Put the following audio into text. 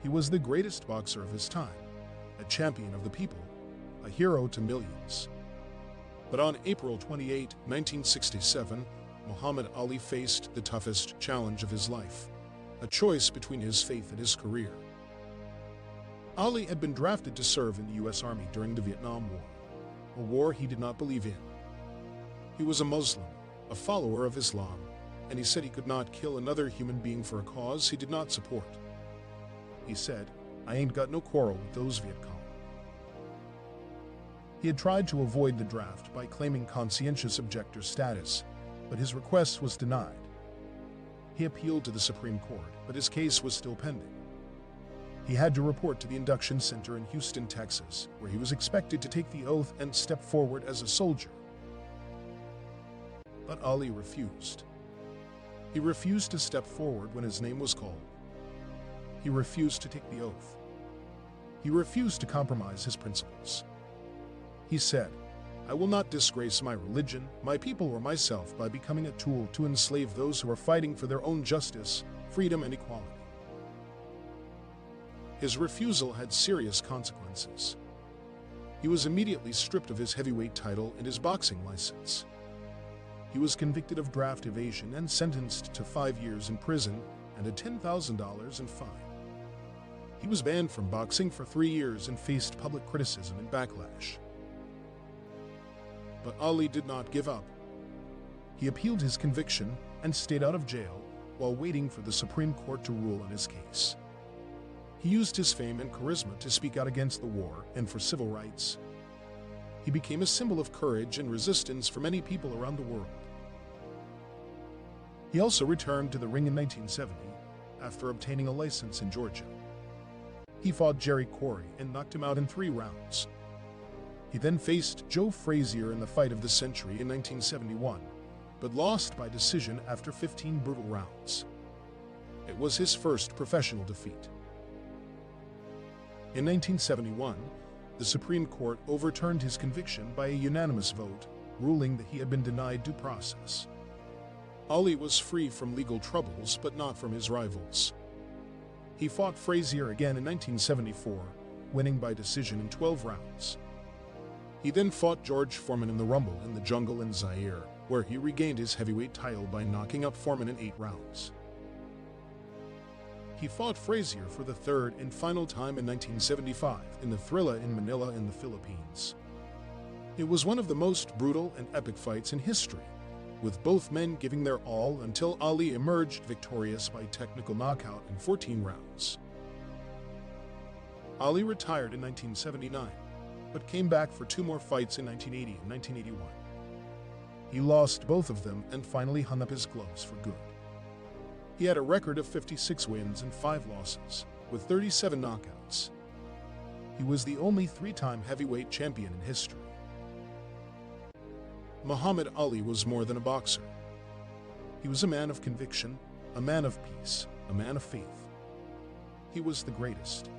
He was the greatest boxer of his time, a champion of the people, a hero to millions. But on April 28, 1967, Muhammad Ali faced the toughest challenge of his life, a choice between his faith and his career. Ali had been drafted to serve in the U.S. Army during the Vietnam War, a war he did not believe in. He was a Muslim, a follower of Islam, and he said he could not kill another human being for a cause he did not support. He said, "I ain't got no quarrel with those Viet Cong." He had tried to avoid the draft by claiming conscientious objector status, but his request was denied. He appealed to the Supreme Court, but his case was still pending. He had to report to the induction center in Houston, Texas, where he was expected to take the oath and step forward as a soldier. But Ali refused. He refused to step forward when his name was called. He refused to take the oath. He refused to compromise his principles. He said, "I will not disgrace my religion, my people, or myself by becoming a tool to enslave those who are fighting for their own justice, freedom, and equality." His refusal had serious consequences. He was immediately stripped of his heavyweight title and his boxing license. He was convicted of draft evasion and sentenced to 5 years in prison and a $10,000 in fine. He was banned from boxing for 3 years and faced public criticism and backlash. But Ali did not give up. He appealed his conviction and stayed out of jail while waiting for the Supreme Court to rule on his case. He used his fame and charisma to speak out against the war and for civil rights. He became a symbol of courage and resistance for many people around the world. He also returned to the ring in 1970 after obtaining a license in Georgia. He fought Jerry Quarry and knocked him out in 3 rounds. He then faced Joe Frazier in the fight of the century in 1971, but lost by decision after 15 brutal rounds. It was his first professional defeat. In 1971, the Supreme Court overturned his conviction by a unanimous vote, ruling that he had been denied due process. Ali was free from legal troubles, but not from his rivals. He fought Frazier again in 1974, winning by decision in 12 rounds. He then fought George Foreman in the Rumble in the Jungle in Zaire, where he regained his heavyweight title by knocking out Foreman in 8 rounds. He fought Frazier for the third and final time in 1975 in the Thrilla in Manila in the Philippines. It was one of the most brutal and epic fights in history, with both men giving their all until Ali emerged victorious by technical knockout in 14 rounds. Ali retired in 1979, but came back for 2 more fights in 1980 and 1981. He lost both of them and finally hung up his gloves for good. He had a record of 56 wins and 5 losses, with 37 knockouts. He was the only 3-time heavyweight champion in history. Muhammad Ali was more than a boxer. He was a man of conviction, a man of peace, a man of faith. He was the greatest.